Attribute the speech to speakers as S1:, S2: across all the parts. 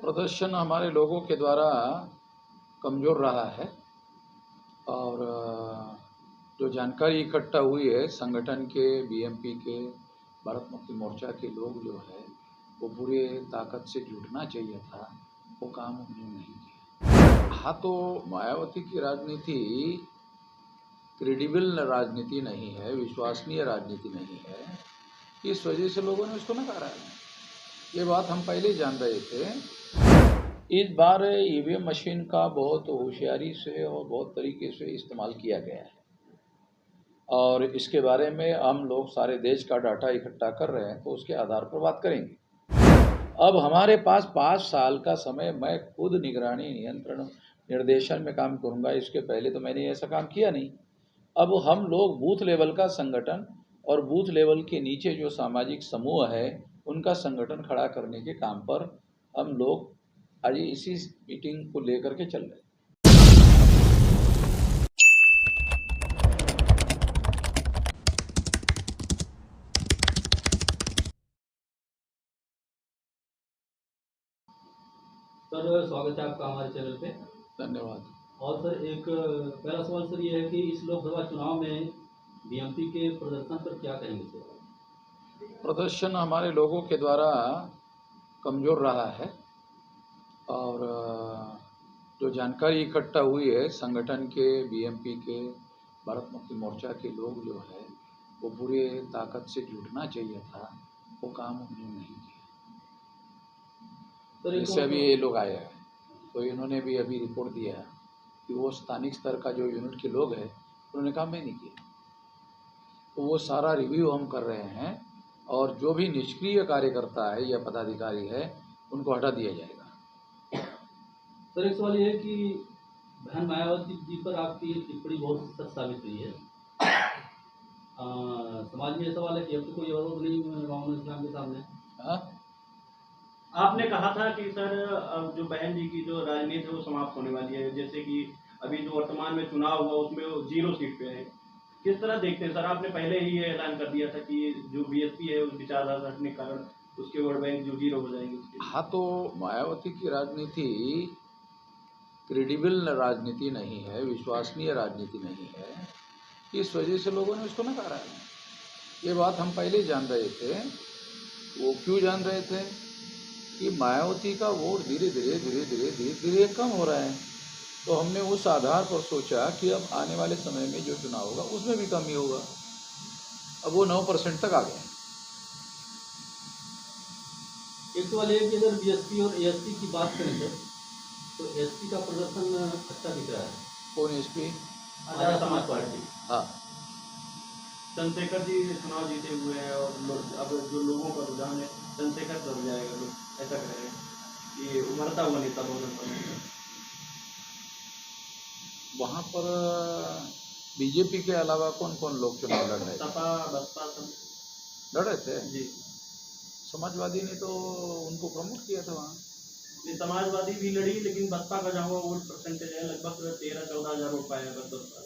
S1: प्रदर्शन हमारे लोगों के द्वारा कमज़ोर रहा है और जो जानकारी इकट्ठा हुई है संगठन के, बीएमपी के, भारत मुक्ति मोर्चा के लोग जो है वो पूरे ताकत से जुटना चाहिए था, वो काम उन्होंने नहीं किया। हाँ, तो मायावती की राजनीति क्रेडिबल राजनीति नहीं है, विश्वसनीय राजनीति नहीं है, इस वजह से लोगों ने उसको नकारा है। ये बात हम पहले ही जान रहे थे। इस बार ईवीएम मशीन का बहुत होशियारी से और बहुत तरीके से इस्तेमाल किया गया है और इसके बारे में हम लोग सारे देश का डाटा इकट्ठा कर रहे हैं, तो उसके आधार पर बात करेंगे। अब हमारे पास 5 साल का समय, मैं खुद निगरानी, नियंत्रण, निर्देशन में काम करूंगा। इसके पहले तो मैंने ऐसा काम किया नहीं। अब हम लोग बूथ लेवल का संगठन और बूथ लेवल के नीचे जो सामाजिक समूह है उनका संगठन खड़ा करने के काम पर हम लोग आज इसी मीटिंग को लेकर के चल रहे हैं।
S2: सर, स्वागत है आपका हमारे चैनल पे।
S1: धन्यवाद।
S2: और सर, एक पहला सवाल सर ये है कि इस लोकसभा चुनाव में बीएमपी के प्रदर्शन पर क्या कहेंगे सर?
S1: प्रदर्शन हमारे लोगों के द्वारा कमज़ोर रहा है और जो जानकारी इकट्ठा हुई है संगठन के, बीएमपी के, भारत मुक्ति मोर्चा के लोग जो है वो पूरे ताकत से जुटना चाहिए था, वो काम उन्होंने नहीं किया। जैसे अभी ये लोग आए हैं तो इन्होंने भी अभी रिपोर्ट दिया कि वो स्थानिक स्तर का जो यूनिट के लोग हैं उन्होंने काम ही नहीं किया। तो वो सारा रिव्यू हम कर रहे हैं और जो भी निष्क्रिय कार्यकर्ता है या पदाधिकारी है उनको हटा दिया जाएगा।
S2: सर, एक सवाल ये है कि बहन मायावती जी पर आपकी टिप्पणी बहुत सच साबित हुई है। समाज में ये सवाल है कि अब तो कोई विरोध नहीं मोहम्मद इस्लाम के सामने।
S1: हाँ?
S3: आपने कहा था कि सर अब जो बहन जी की जो राजनीति है वो समाप्त होने वाली है, जैसे कि अभी जो वर्तमान में चुनाव हुआ उसमें वो 0 सीट पे है। किस तरह देखते हैं सर? आपने पहले ही ये ऐलान कर दिया था कि जो बीएसपी है उस विचारधारा रखने के कारण उसके वोट बैंक जो 0 हो जाएंगे उसके।
S1: हाँ, तो मायावती की राजनीति क्रेडिबल राजनीति नहीं है, विश्वसनीय राजनीति नहीं है, इस वजह से लोगों ने उसको नकारा है। ये बात हम पहले ही जान रहे थे। वो क्यों जान रहे थे कि मायावती का वोट धीरे धीरे कम हो रहा है। तो हमने उस आधार पर सोचा कि अब आने वाले समय में जो चुनाव होगा उसमें भी कमी होगा। अब वो 9% तक आ गए।
S2: एक सवाल ये है कि अगर बीएसपी और एएसपी की बात करें सर, तो एएसपी का प्रदर्शन अच्छा दिख रहा है।
S1: कौन एसपी?
S2: आजाद समाज पार्टी।
S1: हाँ,
S3: चंद्रशेखर जी चुनाव जीते हुए हैं और अब जो लोगों का रुझान है चंद्रशेखर पर जाएगा, लोग ऐसा कह रहे हैं ये उभरता हुआ नेता बहुजन
S1: वहाँ पर बीजेपी के अलावा कौन कौन लोग चुनाव लड़ रहे थे?
S3: सपा बसपा सब
S1: लड़ रहे थे।
S3: जी।
S1: समाजवादी ने तो उनको प्रमोट किया था वहाँ।
S3: ये समाजवादी भी लड़ी, लेकिन बसपा का जहाँ वोट परसेंटेज है लगभग 13-14 हजार वोट पाया बस बसपा।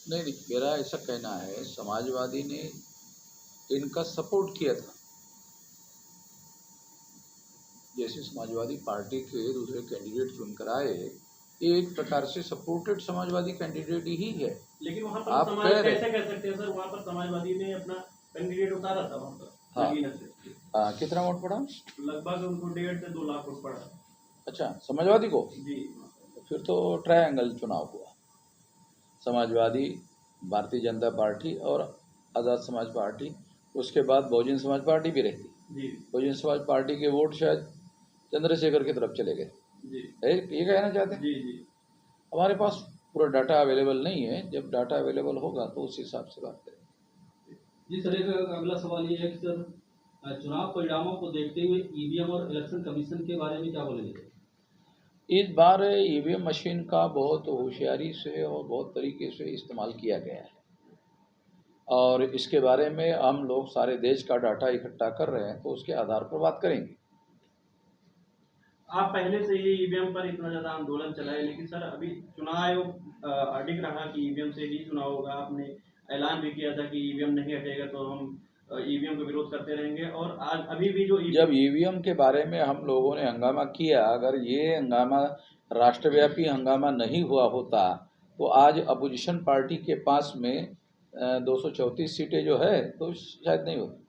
S1: नहीं, मेरा ऐसा कहना है समाजवादी ने इनका सपोर्ट किया था। जैसे समाजवादी पार्टी के दूसरे कैंडिडेट चुनकर आए, ये एक प्रकार से सपोर्टेड समाजवादी कैंडिडेट ही है।
S3: लेकिन वहाँ पर
S1: आप
S3: समाज
S1: कह रहे
S3: कैसे कह सकते हैं सर? वहाँ पर समाजवादी ने अपना कैंडिडेट उतारा था वहाँ पर।
S1: हाँ।
S3: नगीना से
S1: कितना वोट पड़ा?
S3: लगभग उनको 1.5 से 2 लाख वोट पड़ा।
S1: अच्छा, समाजवादी को?
S3: जी।
S1: फिर तो ट्रायंगल चुनाव हुआ। समाजवादी, भारतीय जनता पार्टी और आज़ाद समाज पार्टी, उसके बाद बहुजन समाज पार्टी भी रहती।
S3: जी
S1: बहुजन समाज पार्टी के वोट शायद चंद्रशेखर की तरफ चले गए।
S3: जी
S1: ये कहना चाहते हैं?
S3: जी जी।
S1: हमारे पास पूरा डाटा अवेलेबल नहीं है, जब डाटा अवेलेबल होगा तो उस हिसाब से बात करेंगे।
S2: जी सर, एक अगला सवाल ये है कि सर, चुनाव परिणामों को देखते हुए ईवीएम और इलेक्शन कमीशन के बारे में क्या बोलेंगे सर?
S1: इस बार ईवीएम मशीन का बहुत होशियारी से और बहुत तरीके से इस्तेमाल किया गया है और इसके बारे में हम लोग सारे देश का डाटा इकट्ठा कर रहे हैं, तो उसके आधार पर बात करेंगे।
S3: आप पहले से ही ईवीएम पर इतना ज्यादा आंदोलन चलाए, लेकिन सर अभी चुनाव आयोग अडिग रहा कि ईवीएम से ही चुनाव होगा। आपने ऐलान भी किया था कि ईवीएम नहीं हटेगा तो हम ईवीएम का विरोध करते रहेंगे और आज अभी भी जो
S1: जब ईवीएम के बारे में हम लोगों ने हंगामा किया, अगर ये हंगामा राष्ट्रव्यापी हंगामा नहीं हुआ होता तो आज अपोजिशन पार्टी के पास में 234 सीटें जो है तो शायद नहीं होती।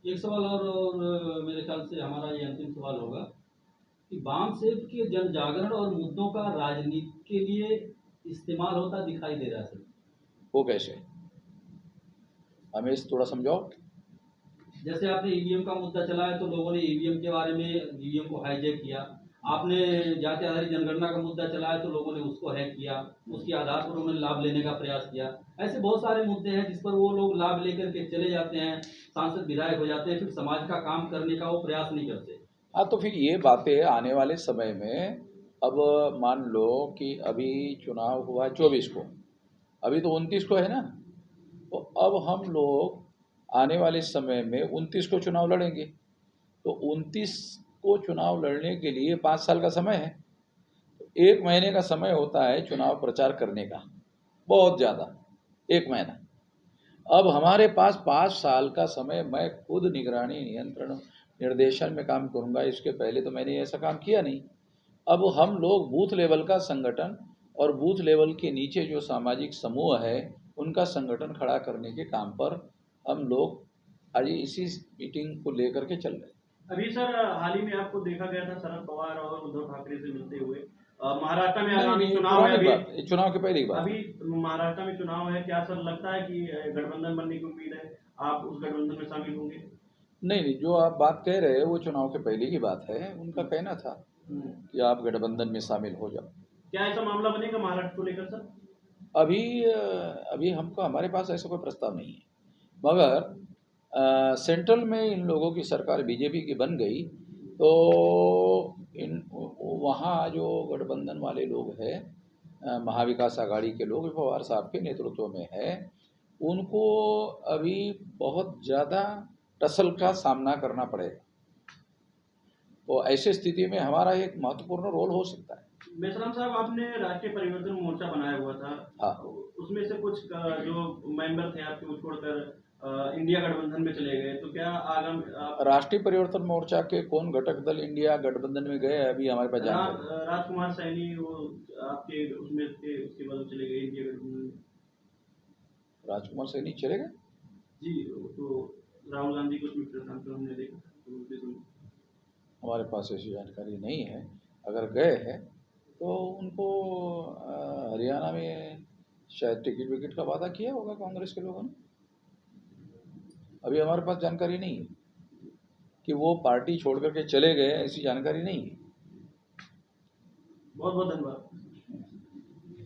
S2: एक सवाल और मेरे ख्याल से हमारा ये अंतिम सवाल होगा कि वामसेफ के जन जागरण और मुद्दों का राजनीति के लिए इस्तेमाल होता दिखाई दे रहा है सर।
S1: वो कैसे, हमें थोड़ा समझाओ।
S2: जैसे आपने ईवीएम का मुद्दा चलाया तो लोगों ने ईवीएम के बारे में ईवीएम को हाईजैक किया। आपने जाति आधारित जनगणना का मुद्दा चलाया तो लोगों ने उसको हैक किया, उसके आधार पर उन्होंने लाभ लेने का प्रयास किया। ऐसे बहुत सारे मुद्दे हैं जिस पर वो लोग लाभ लेकर के चले जाते हैं, सांसद विधायक हो जाते हैं, फिर समाज का काम करने का वो प्रयास नहीं करते।
S1: हाँ, तो फिर ये बातें आने वाले समय में, अब मान लो कि अभी चुनाव हुआ 24 को, अभी तो 29 को है ना, तो अब हम लोग आने वाले समय में 29 को चुनाव लड़ेंगे, तो 29 को चुनाव लड़ने के लिए 5 साल का समय है। तो 1 महीने का समय होता है चुनाव प्रचार करने का, बहुत ज़्यादा 1 महीना। अब हमारे पास 5 साल का समय, मैं खुद निगरानी नियंत्रण निर्देशन में काम करूंगा, इसके पहले तो मैंने ऐसा काम किया नहीं। अब हम लोग बूथ लेवल का संगठन और बूथ लेवल के नीचे जो सामाजिक समूह है उनका संगठन खड़ा करने के काम पर हम लोग आज इसी मीटिंग को लेकर के चल रहे हैं।
S3: अभी सर हाल ही में आपको देखा गया था शरद पवार और उद्धव ठाकरे से मिलते हुए। महाराष्ट्र में
S1: नहीं
S3: आगामी
S1: नहीं,
S3: चुनाव है
S1: पुरानी
S3: अभी,
S1: बात, ये चुनाव के पहले की बात है।
S3: अभी महाराष्ट्र में चुनाव है, क्या सर लगता है कि गठबंधन बनने की उम्मीद है, आप उस गठबंधन में शामिल होंगे?
S1: नहीं नहीं, जो आप बात कह रहे हैं वो चुनाव के पहले की बात है, उनका कहना था कि आप गठबंधन में शामिल हो जाओ।
S3: क्या ऐसा मामला बनेगा महाराष्ट्र को लेकर सर?
S1: अभी हमको, हमारे पास ऐसा कोई प्रस्ताव नहीं है, मगर सेंट्रल में इन लोगों की सरकार बीजेपी की बन गई तो इन वहाँ जो गठबंधन वाले लोग हैं, महाविकास आघाड़ी के लोग पवार साहब के नेतृत्व में है, उनको अभी बहुत ज़्यादा टसल का सामना करना पड़ेगा। तो ऐसी स्थिति में हमारा एक महत्वपूर्ण रोल हो सकता है।
S3: मेश्राम साहब, आपने राष्ट्रीय परिवर्तन मोर्चा बनाया हुआ था,
S1: हाँ,
S3: उसमें से कुछ जो मेंबर थे आपके वो छोड़कर इंडिया गठबंधन में चले गए, तो क्या आगाम
S1: राष्ट्रीय परिवर्तन मोर्चा के कौन घटक दल इंडिया गठबंधन में गए अभी हमारे पास जानकारी।
S3: राजकुमार सैनी वो आपके उसमें थे, उसके बाद वो चले गए इंडिया गठबंधन में।
S1: राजकुमार सैनी चले गए?
S3: जी, तो राहुल गांधी को उसमें प्रशांत हमने देखा, तो उसके समय
S1: हमारे पास ऐसी जानकारी नहीं है। अगर गए हैं तो उनको हरियाणा में शायद टिकट विकेट का वादा किया होगा कांग्रेस के लोगों ने। अभी हमारे पास जानकारी नहीं है कि वो पार्टी छोड़ करके चले गए, ऐसी जानकारी नहीं है।
S3: बहुत बहुत धन्यवाद।